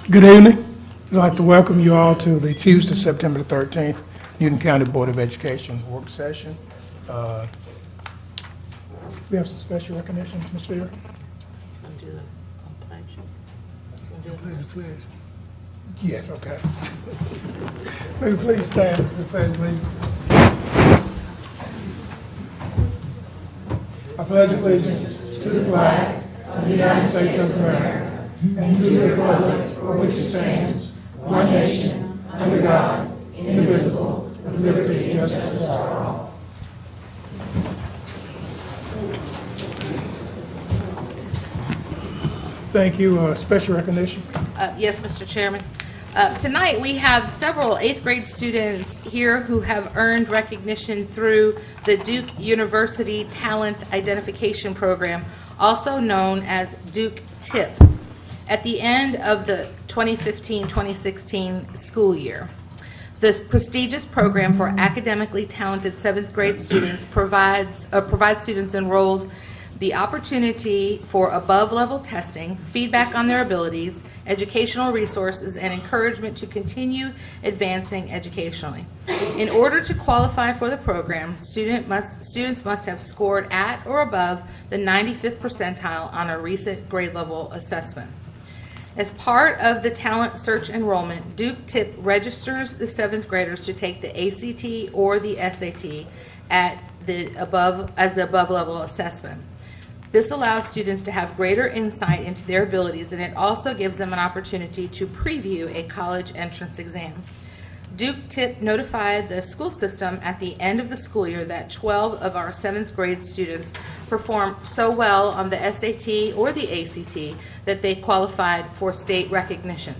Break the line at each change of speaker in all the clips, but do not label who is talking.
Good evening. I'd like to welcome you all to the Tuesday, September the 13th, Newton County Board of Education work session. We have some special recognitions, Ms. Vera. Yes, okay. May we please stand for the pledge, please. I pledge allegiance to the flag of the United States of America and to the republic for which it stands, one nation, under God, indivisible, with liberty and justice for all. Thank you. Special recognition.
Yes, Mr. Chairman. Tonight we have several 8th grade students here who have earned recognition through the Duke University Talent Identification Program, also known as Duke TIP, at the end of the 2015-2016 school year. This prestigious program for academically talented 7th grade students provides students enrolled the opportunity for above-level testing, feedback on their abilities, educational resources, and encouragement to continue advancing educationally. In order to qualify for the program, students must have scored at or above the 95th percentile on a recent grade-level assessment. As part of the talent search enrollment, Duke TIP registers the 7th graders to take the ACT or the SAT as the above-level assessment. This allows students to have greater insight into their abilities, and it also gives them an opportunity to preview a college entrance exam. Duke TIP notified the school system at the end of the school year that 12 of our 7th grade students performed so well on the SAT or the ACT that they qualified for state recognition.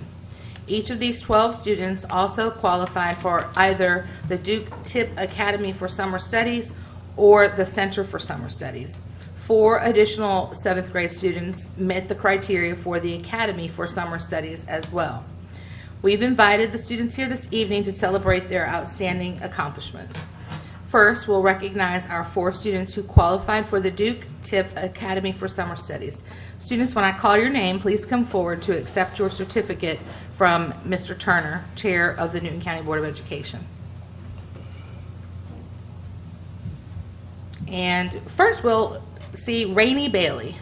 Each of these 12 students also qualified for either the Duke TIP Academy for Summer Studies or the Center for Summer Studies. 4 additional 7th grade students met the criteria for the Academy for Summer Studies as well. We've invited the students here this evening to celebrate their outstanding accomplishments. First, we'll recognize our 4 students who qualified for the Duke TIP Academy for Summer Studies. Students, when I call your name, please come forward to accept your certificate from Mr. Turner, Chair of the Newton County Board of Education. And first, we'll see Rainey Bailey.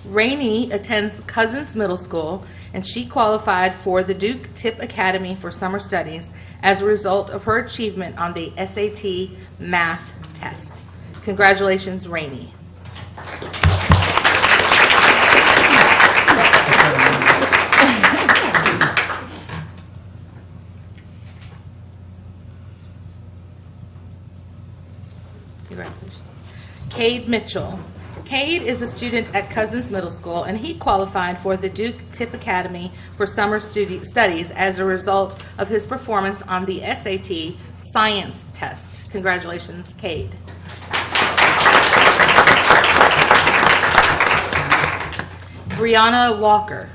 Rainey attends Cousins Middle School, and she qualified for the Duke TIP Academy for Summer Studies as a result of her achievement on the SAT math test. Congratulations, Rainey. Congratulations. Cade Mitchell. Cade is a student at Cousins Middle School, and he qualified for the Duke TIP Academy for Summer Studies as a result of his performance on the SAT science test. Congratulations, Cade. Brianna Walker.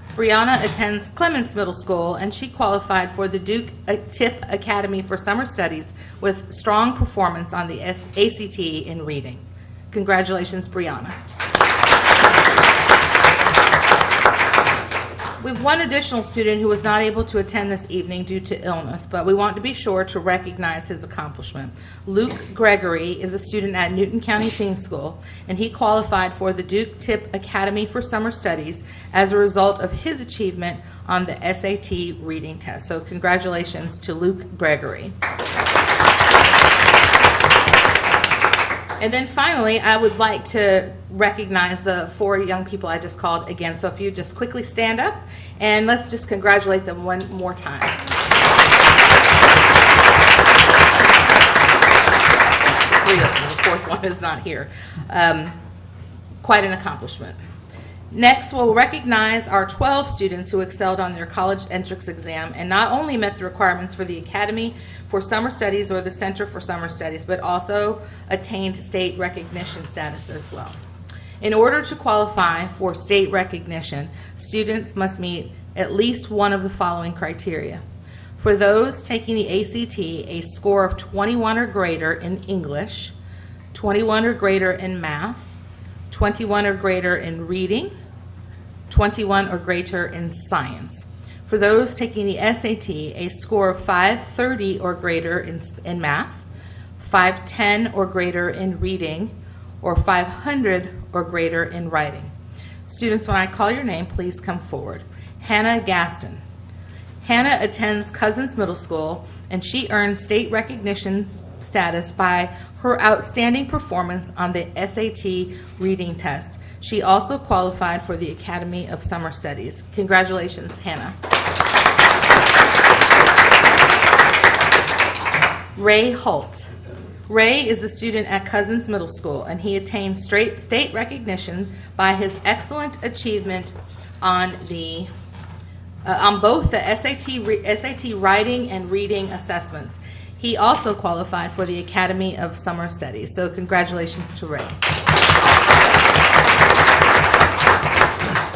Brianna attends Clements Middle School, and she qualified for the Duke TIP Academy for Summer Studies with strong performance on the ACT in reading. Congratulations, Brianna. We have one additional student who was not able to attend this evening due to illness, but we want to be sure to recognize his accomplishment. Luke Gregory is a student at Newton County Theme School, and he qualified for the Duke TIP Academy for Summer Studies as a result of his achievement on the SAT reading test. So congratulations to Luke Gregory. And then finally, I would like to recognize the 4 young people I just called again. So if you just quickly stand up, and let's just congratulate them one more time. The 4th one is not here. Quite an accomplishment. Next, we'll recognize our 12 students who excelled on their college entrance exam and not only met the requirements for the Academy for Summer Studies or the Center for Summer Studies, but also attained state recognition status as well. In order to qualify for state recognition, students must meet at least one of the following criteria. For those taking the ACT, a score of 21 or greater in English, 21 or greater in math, 21 or greater in reading, 21 or greater in science. For those taking the SAT, a score of 530 or greater in math, 510 or greater in reading, or 500 or greater in writing. Students, when I call your name, please come forward. Hannah Gaston. Hannah attends Cousins Middle School, and she earned state recognition status by her outstanding performance on the SAT reading test. She also qualified for the Academy of Summer Studies. Congratulations, Hannah. Ray Holt. Ray is a student at Cousins Middle School, and he attained state recognition by his excellent achievement on both the SAT writing and reading assessments. He also qualified for the Academy of Summer Studies. So congratulations to Ray.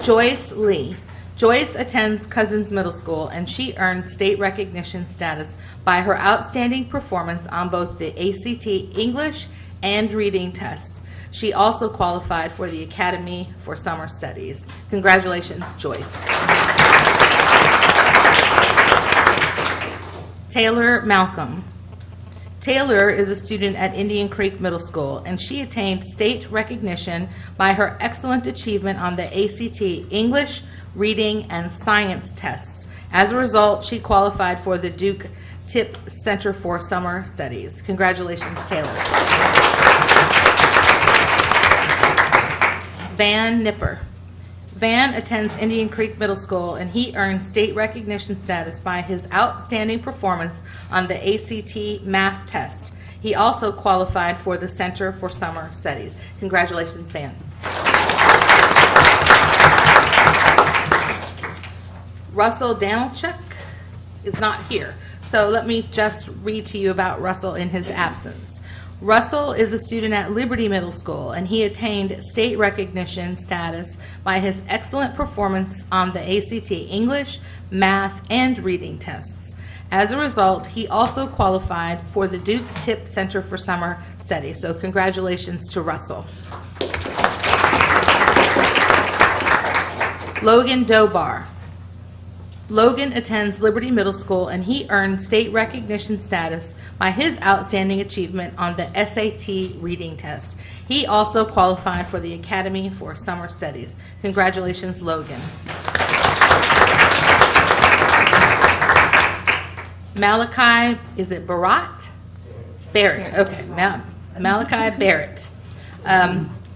Joyce Lee. Joyce attends Cousins Middle School, and she earned state recognition status by her outstanding performance on both the ACT English and reading tests. She also qualified for the Academy for Summer Studies. Congratulations, Joyce. Taylor Malcolm. Taylor is a student at Indian Creek Middle School, and she attained state recognition by her excellent achievement on the ACT English, reading, and science tests. As a result, she qualified for the Duke Tip Center for Summer Studies. Congratulations, Taylor. Van Nipper. Van attends Indian Creek Middle School, and he earned state recognition status by his outstanding performance on the ACT math test. He also qualified for the Center for Summer Studies. Congratulations, Van. Russell Danilchuk is not here, so let me just read to you about Russell in his absence. Russell is a student at Liberty Middle School, and he attained state recognition status by his excellent performance on the ACT English, math, and reading tests. As a result, he also qualified for the Duke Tip Center for Summer Studies. So congratulations to Russell. Logan Dobar. Logan attends Liberty Middle School, and he earned state recognition status by his outstanding achievement on the SAT reading test. He also qualified for the Academy for Summer Studies. Congratulations, Logan. Malachi, is it Barrett? Barrett, okay. Malachi Barrett.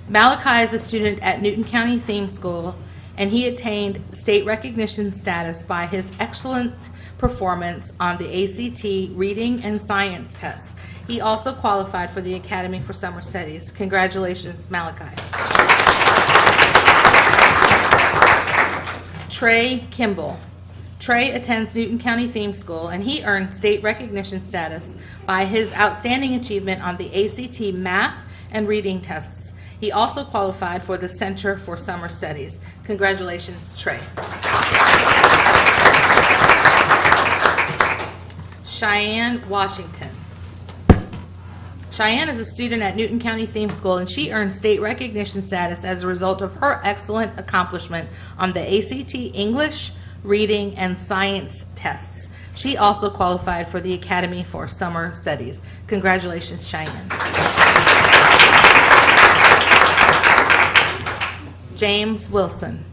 Malachi is a student at Newton County Theme School, and he attained state recognition status by his excellent performance on the ACT reading and science tests. He also qualified for the Academy for Summer Studies. Congratulations, Malachi. Trey Kimball. Trey attends Newton County Theme School, and he earned state recognition status by his outstanding achievement on the ACT math and reading tests. He also qualified for the Center for Summer Studies. Congratulations, Trey. Cheyenne Washington. Cheyenne is a student at Newton County Theme School, and she earned state recognition status as a result of her excellent accomplishment on the ACT English, reading, and science tests. She also qualified for the Academy for Summer Studies. Congratulations, Cheyenne. James Wilson.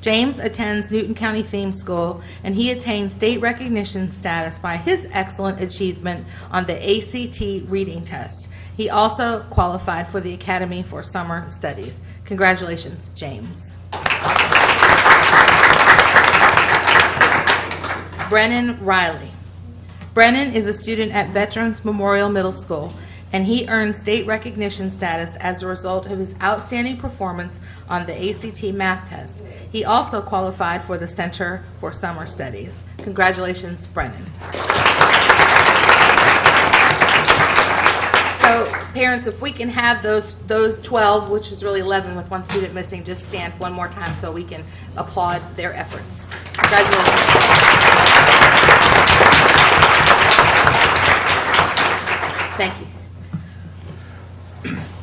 James attends Newton County Theme School, and he attained state recognition status by his excellent achievement on the ACT reading test. He also qualified for the Academy for Summer Studies. Congratulations, James. Brennan Riley. Brennan is a student at Veterans Memorial Middle School, and he earned state recognition status as a result of his outstanding performance on the ACT math test. He also qualified for the Center for Summer Studies. Congratulations, Brennan. So, parents, if we can have those 12, which is really 11 with one student missing, just stand one more time so we can applaud their efforts. Congratulations. Thank you.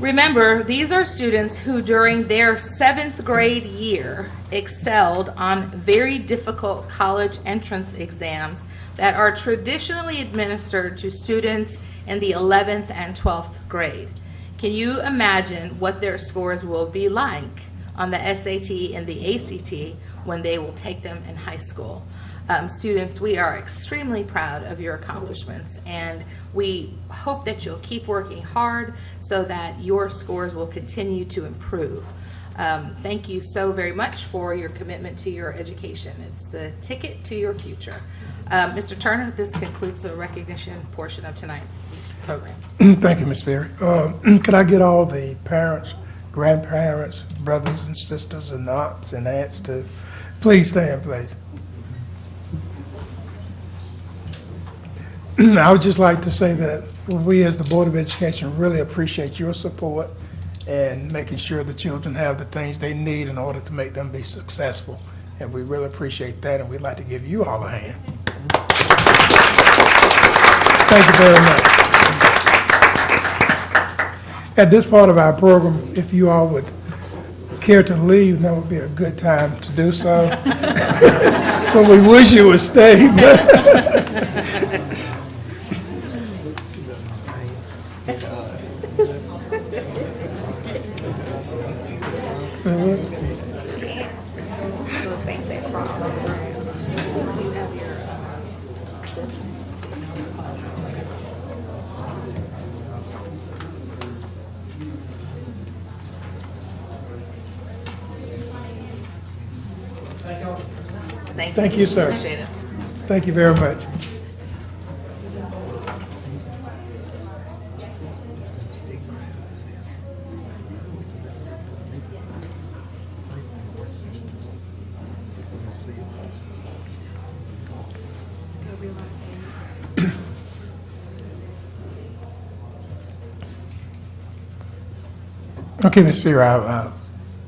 Remember, these are students who during their 7th grade year excelled on very difficult college entrance exams that are traditionally administered to students in the 11th and 12th grade. Can you imagine what their scores will be like on the SAT and the ACT when they will take them in high school? Students, we are extremely proud of your accomplishments, and we hope that you'll keep working hard so that your scores will continue to improve. Thank you so very much for your commitment to your education. It's the ticket to your future. Mr. Turner, this concludes the recognition portion of tonight's program.
Thank you, Ms. Ferry. Could I get all the parents, grandparents, brothers and sisters, and aunts and aunts to please stand, please? I would just like to say that we as the Board of Education really appreciate your support and making sure the children have the things they need in order to make them be successful. And we really appreciate that, and we'd like to give you all a hand. Thank you very much. At this part of our program, if you all would care to leave, that would be a good time to do so. But we wish you would stay. Thank you, sir.
Appreciate it.
Thank you very much. Okay, Ms. Fear, I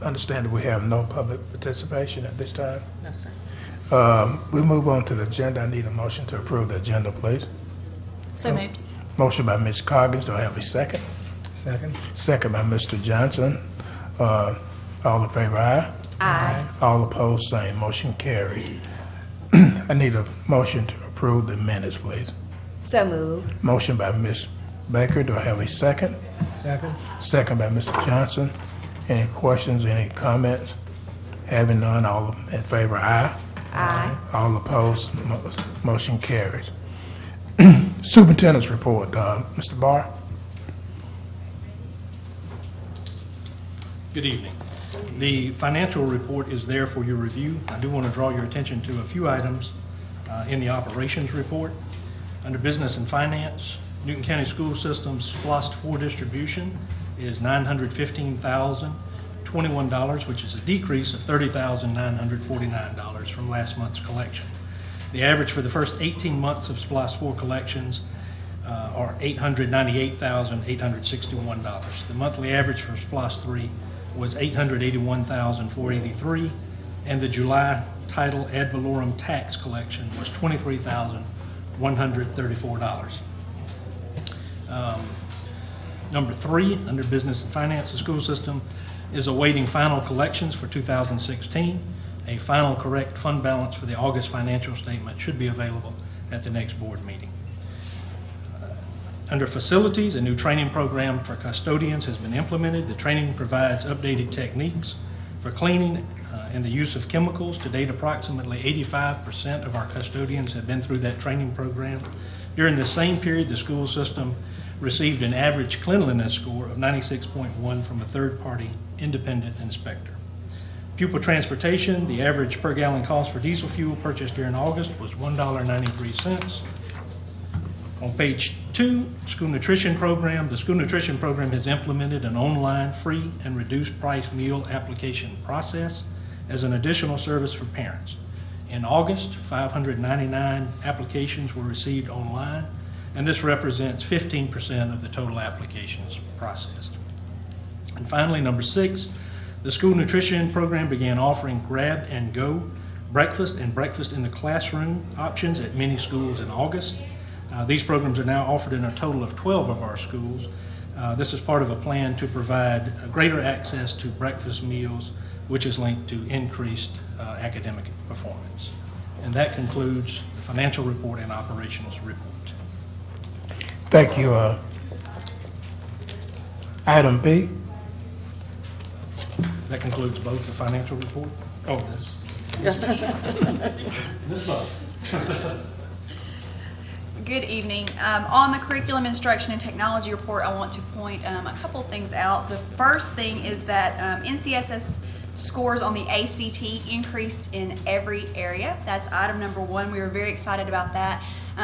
understand that we have no public participation at this time.
No, sir.
We move on to the agenda. I need a motion to approve the agenda, please.
So moved.
Motion by Ms. Coggins. Do I have a second?
Second.
Second by Mr. Johnson. All in favor, aye?
Aye.
All opposed, same. Motion carries. I need a motion to approve the minutes, please.
So moved.
Motion by Ms. Baker. Do I have a second?
Second.
Second by Mr. Johnson. Any questions, any comments? Having none, all in favor, aye?
Aye.
All opposed, motion carries. Superintendent's report, Mr. Barr.
Good evening. The financial report is there for your review. I do want to draw your attention to a few items in the operations report. Under business and finance, Newton County School System's SPLOST 4 distribution is $915,021, which is a decrease of $30,949 from last month's collection. The average for the first 18 months of SPLOST 4 collections are $898,861. The monthly average for SPLOST 3 was $881,483, and the July title ad valorem tax collection was $23,134. Number 3, under business and finance, the school system is awaiting final collections for 2016. A final correct fund balance for the August financial statement should be available at the next board meeting. Under facilities, a new training program for custodians has been implemented. The training provides updated techniques for cleaning and the use of chemicals. To date, approximately 85% of our custodians have been through that training program. During the same period, the school system received an average cleanliness score of 96.1 from a third-party independent inspector. Pupil transportation, the average per gallon cost for diesel fuel purchased during August was $1.93. On page 2, school nutrition program. The school nutrition program has implemented an online free and reduced price meal application process as an additional service for parents. In August, 599 applications were received online, and this represents 15% of the total applications processed. And finally, number 6, the school nutrition program began offering grab and go breakfast and breakfast in the classroom options at many schools in August. These programs are now offered in a total of 12 of our schools. This is part of a plan to provide greater access to breakfast meals, which is linked to increased academic performance. And that concludes the financial report and operations report.
Thank you. Item B.
That concludes both the financial report. Oh, this. This both.
Good evening. On the curriculum instruction and technology report, I want to point a couple of things out. The first thing is that NCSS scores on the ACT increased in every area. That's item number 1. We were very excited about that.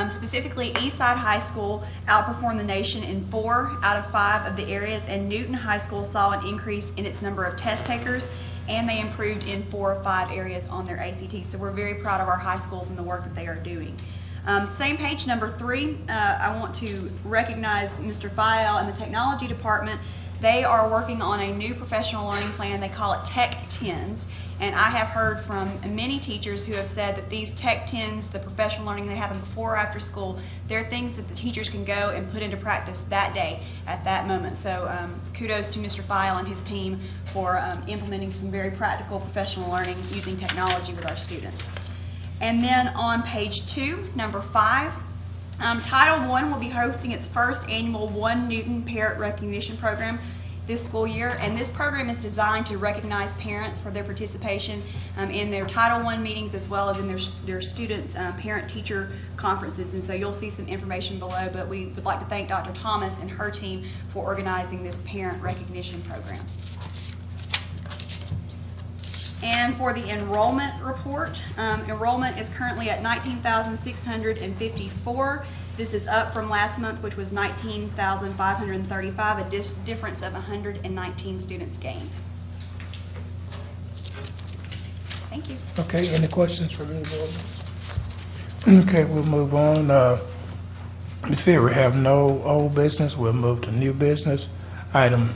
Specifically, Eastside High School outperformed the nation in 4 out of 5 of the areas, and Newton High School saw an increase in its number of test takers, and they improved in 4 or 5 areas on their ACT. So we're very proud of our high schools and the work that they are doing. Same page, number 3, I want to recognize Mr. Fael and the technology department. They are working on a new professional learning plan. They call it Tech 10s. And I have heard from many teachers who have said that these Tech 10s, the professional learning they happen before or after school, they're things that the teachers can go and put into practice that day at that moment. So kudos to Mr. Fael and his team for implementing some very practical professional learning using technology with our students. And then on page 2, number 5, Title I will be hosting its first annual One Newton Parent Recognition Program this school year, and this program is designed to recognize parents for their participation in their Title I meetings as well as in their students' parent-teacher conferences. And so you'll see some information below, but we would like to thank Dr. Thomas and her team for organizing this parent recognition program. And for the enrollment report, enrollment is currently at 19,654. This is up from last month, which was 19,535, a difference of 119 students gained. Thank you.
Okay, any questions from any board members? Okay, we'll move on. Ms. Fear, we have no old business. We'll move to new business. Item.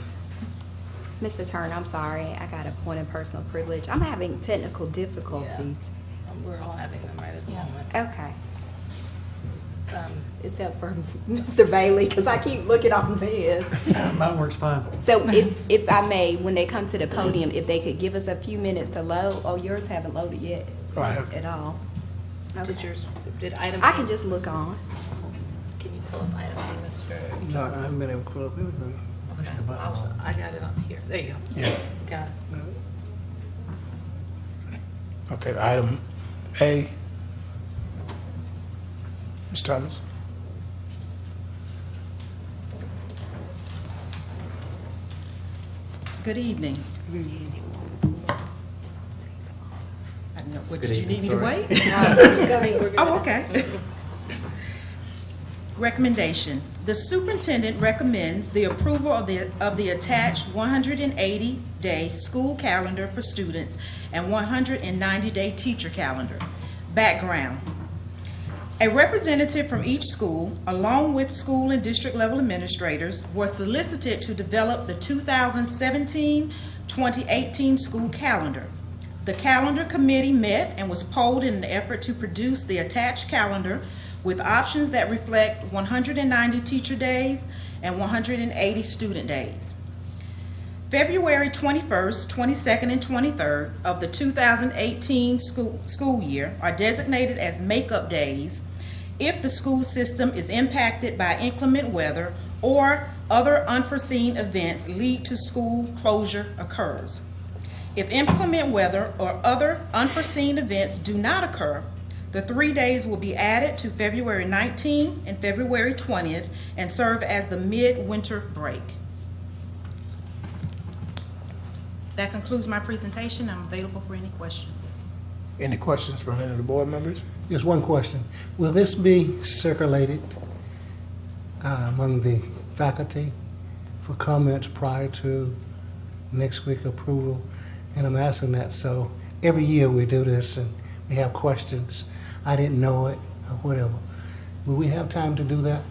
Mr. Turner, I'm sorry. I got a point of personal privilege. I'm having technical difficulties.
We're all having them right at the moment.
Okay. Except for Mr. Bailey, because I keep looking onto his.
Mine works fine.
So if I may, when they come to the podium, if they could give us a few minutes to load. Oh, yours haven't loaded yet at all. Okay.
Did item
I
B-
can just look on.
Can you pull up item B, Mr.
No, I haven't been able to pull up everything.
Okay. I got it up here. There you go.
Yeah.
Got it.
Okay, item A. Ms. Thomas.
Good evening. I don't know, what, did you need me to
Sorry.
wait?
Go ahead, we're
Oh, okay. Recommendation. The superintendent recommends the approval of the attached 180-day school calendar for students and 190-day teacher calendar. Background. A representative from each school, along with school and district level administrators, was solicited to develop the 2017-2018 school calendar. The calendar committee met and was polled in an effort to produce the attached calendar with options that reflect 190 teacher days and 180 student days. February 21st, 22nd, and 23rd of the 2018 school year are designated as makeup days if the school system is impacted by inclement weather or other unforeseen events lead to school closure occurs. If inclement weather or other unforeseen events do not occur, the 3 days will be added to February 19th and February 20th and serve as the mid-winter break. That concludes my presentation. I'm available for any questions.
Any questions from any of the board members?
Just one question. Will this be circulated among the faculty for comments prior to next week approval? And I'm asking that so every year we do this and we have questions. I didn't know it or whatever. Will we have time to do that?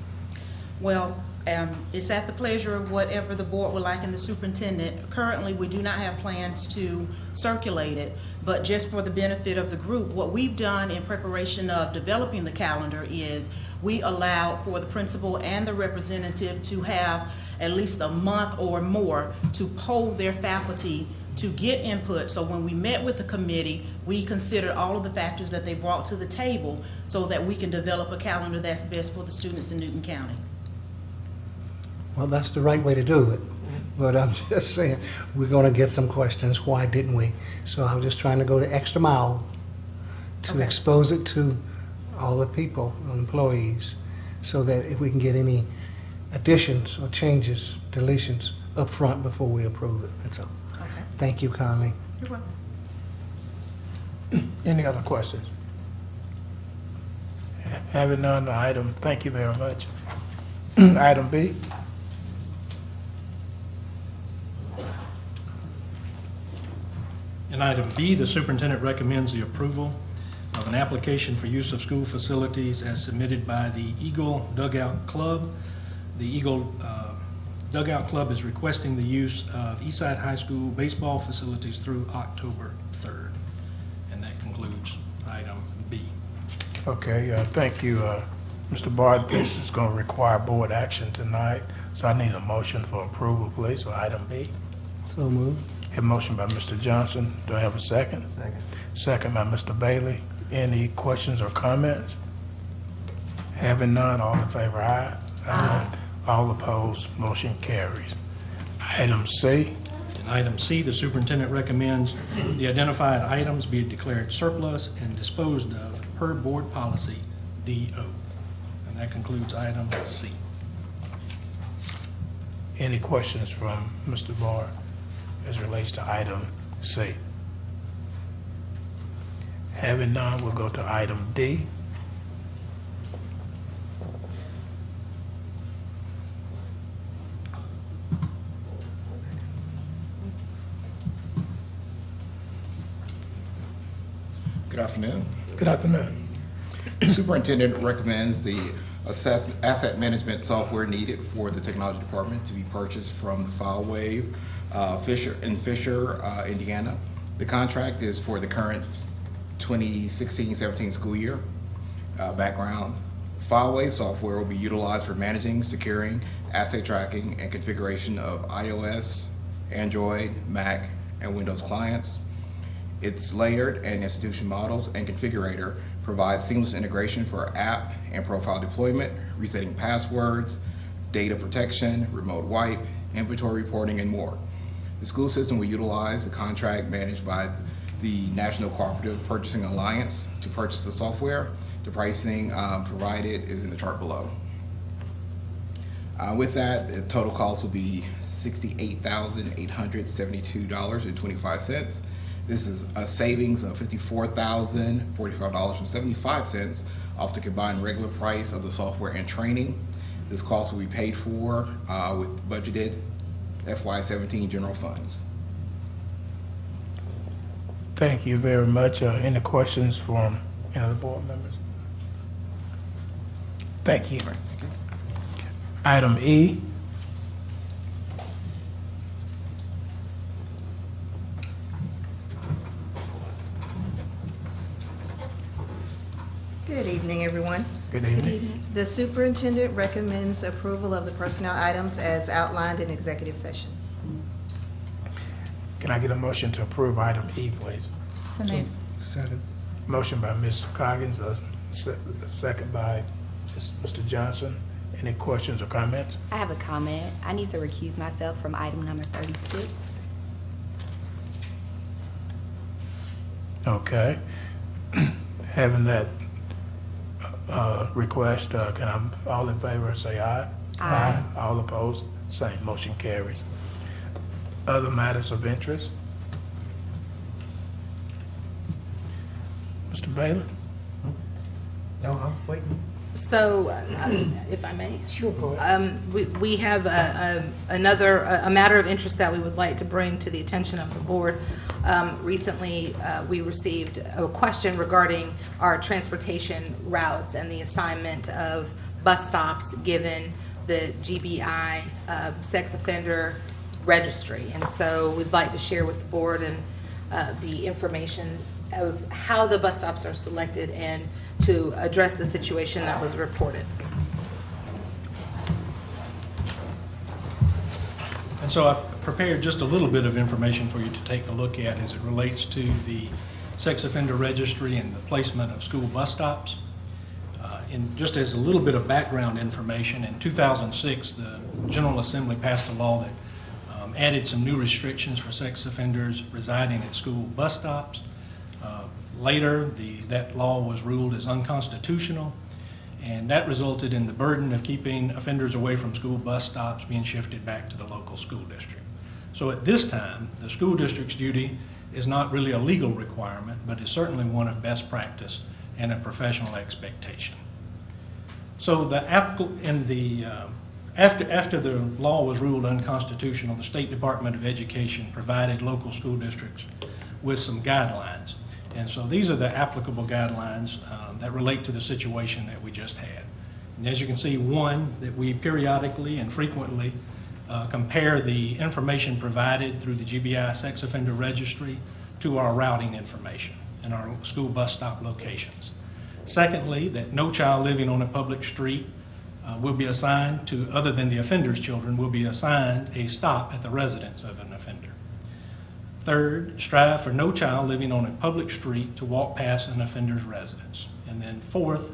Well, It's at the pleasure of whatever the board would like and the superintendent. Currently, we do not have plans to circulate it, but just for the benefit of the group, what we've done in preparation of developing the calendar is we allow for the principal and the representative to have at least a month or more to poll their faculty to get input. So when we met with the committee, we considered all of the factors that they brought to the table so that we can develop a calendar that's best for the students in Newton County.
Well, that's the right way to do it. But I'm just saying, we're going to get some questions, why didn't we? So I'm just trying to go the extra mile to
Okay.
expose it to all the people, employees, so that if we can get any additions or changes, deletions up front before we approve it. That's all.
Okay.
Thank you, Conley.
You're welcome.
Any other questions? Having none, item, thank you very much. Item B.
In item B, the superintendent recommends the approval of an application for use of school facilities as submitted by the Eagle Dugout Club. The Eagle Dugout Club is requesting the use of Eastside High School baseball facilities through October 3rd. And that concludes item B.
Okay, thank you, Mr. Bard. This is going to require board action tonight, so I need a motion for approval, please, for item B.
So moved.
A motion by Mr. Johnson. Do I have a second?
Second.
Second by Mr. Bailey. Any questions or comments? Having none, all in favor, aye. Aye. All opposed, motion carries. Item C.
In item C, the superintendent recommends the identified items be declared surplus and disposed of per board policy DO. And that concludes item C.
Any questions from Mr. Bard as relates to item C? Having none, we'll go to item D.
Good afternoon.
Good afternoon.
Superintendent recommends the asset management software needed for the technology department to be purchased from the FileWave Fisher, Indiana. The contract is for the current 2016-17 school year. Background: FileWave software will be utilized for managing, securing, asset tracking, and configuration of iOS, Android, Mac, and Windows clients. Its layered and institution models and configurator provides seamless integration for app and profile deployment, resetting passwords, data protection, remote wipe, inventory reporting, and more. The school system will utilize the contract managed by the National Cooperative Purchasing Alliance to purchase the software. The pricing provided is in the chart below. With that, the total cost will be $68,872.25. This is a savings of $54,045.75 off the combined regular price of the software and training. This cost will be paid for with budgeted FY17 general funds.
Thank you very much. Any questions from any of the board members? Thank you.
All right, thank you.
Item E.
Good evening, everyone.
Good evening.
The superintendent recommends approval of the personnel items as outlined in executive session.
Can I get a motion to approve item E, please?
Second.
Motion by Ms. Coggins, a second by Mr. Johnson. Any questions or comments?
I have a comment. I need to recuse myself from item number 36.
Okay. Having that request, can I, all in favor, say aye?
Aye.
All opposed, same, motion carries. Other matters of interest? Mr. Bailey?
No, I'm waiting.
So, if I may.
Sure, go ahead.
We have another matter of interest that we would like to bring to the attention of the board. Recently, we received a question regarding our transportation routes and the assignment of bus stops given the GBI sex offender registry. And so we'd like to share with the board and the information of how the bus stops are selected and to address the situation that was reported.
And so I've prepared just a little bit of information for you to take a look at as it relates to the sex offender registry and the placement of school bus stops. And just as a little bit of background information, in 2006, the General Assembly passed a law that added some new restrictions for sex offenders residing at school bus stops. Later, that law was ruled as unconstitutional, and that resulted in the burden of keeping offenders away from school bus stops being shifted back to the local school district. So at this time, the school district's duty is not really a legal requirement, but is certainly one of best practice and a professional expectation. So after the law was ruled unconstitutional, the State Department of Education provided local school districts with some guidelines. And so these are the applicable guidelines that relate to the situation that we just had. And as you can see, one, that we periodically and frequently compare the information provided through the GBI Sex Offender Registry to our routing information and our school bus stop locations. Secondly, that no child living on a public street will be assigned to, other than the offender's children, will be assigned a stop at the residence of an offender. Third, strive for no child living on a public street to walk past an offender's residence. And then fourth,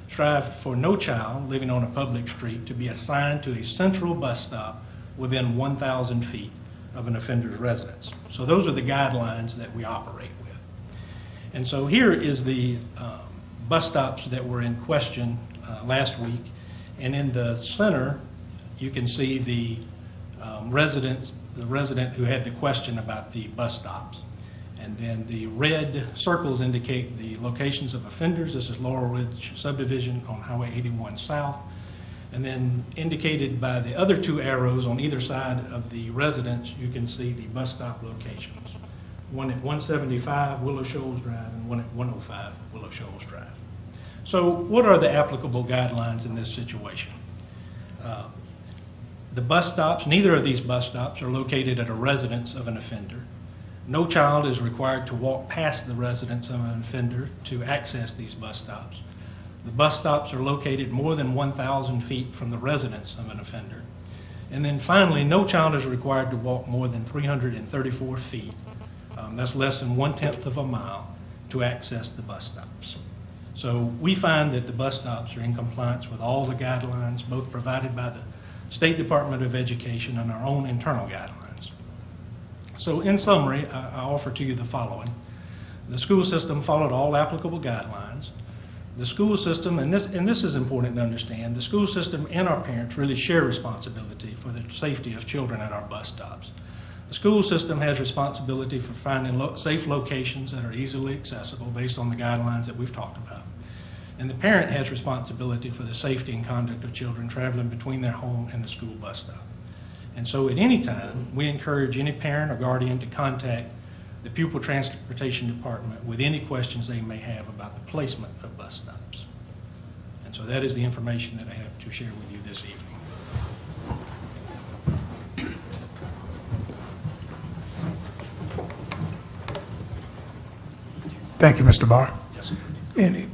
strive for no child living on a public street to be assigned to a central bus stop within 1,000 feet of an offender's residence. So those are the guidelines that we operate with. And so here is the bus stops that were in question last week. And in the center, you can see the resident who had the question about the bus stops. And then the red circles indicate the locations of offenders. This is Laurel Ridge subdivision on Highway 81 South. And then indicated by the other two arrows on either side of the residence, you can see the bus stop locations. One at 175 Willow Shoals Drive and one at 105 Willow Shoals Drive. So what are the applicable guidelines in this situation? The bus stops, neither of these bus stops are located at a residence of an offender. No child is required to walk past the residence of an offender to access these bus stops. The bus stops are located more than 1,000 feet from the residence of an offender. And then finally, no child is required to walk more than 334 feet. That's less than 1/10 of a mile to access the bus stops. So we find that the bus stops are in compliance with all the guidelines, both provided by the State Department of Education and our own internal guidelines. So in summary, I offer to you the following. The school system followed all applicable guidelines. The school system, and this is important to understand, the school system and our parents really share responsibility for the safety of children at our bus stops. The school system has responsibility for finding safe locations that are easily accessible based on the guidelines that we've talked about. And the parent has responsibility for the safety and conduct of children traveling between their home and the school bus stop. And so at any time, we encourage any parent or guardian to contact the Pupil Transportation Department with any questions they may have about the placement of bus stops. And so that is the information that I have to share with you this evening.
Thank you, Mr. Barr.
Yes, sir.
Any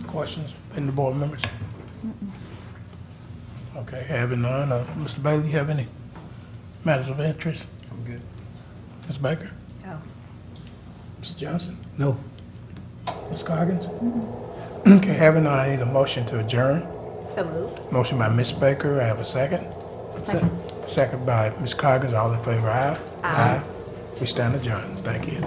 questions in the board members? Okay, having none. Mr. Bailey, you have any matters of interest?
I'm good.
Ms. Baker?
No.
Mr. Johnson?
No.
Ms. Coggins? Okay, having none, I need a motion to adjourn.
So moved.
Motion by Ms. Baker, I have a second.
Second.
Second by Ms. Coggins, all in favor, aye?
Aye.
We stand adjourned. Thank you.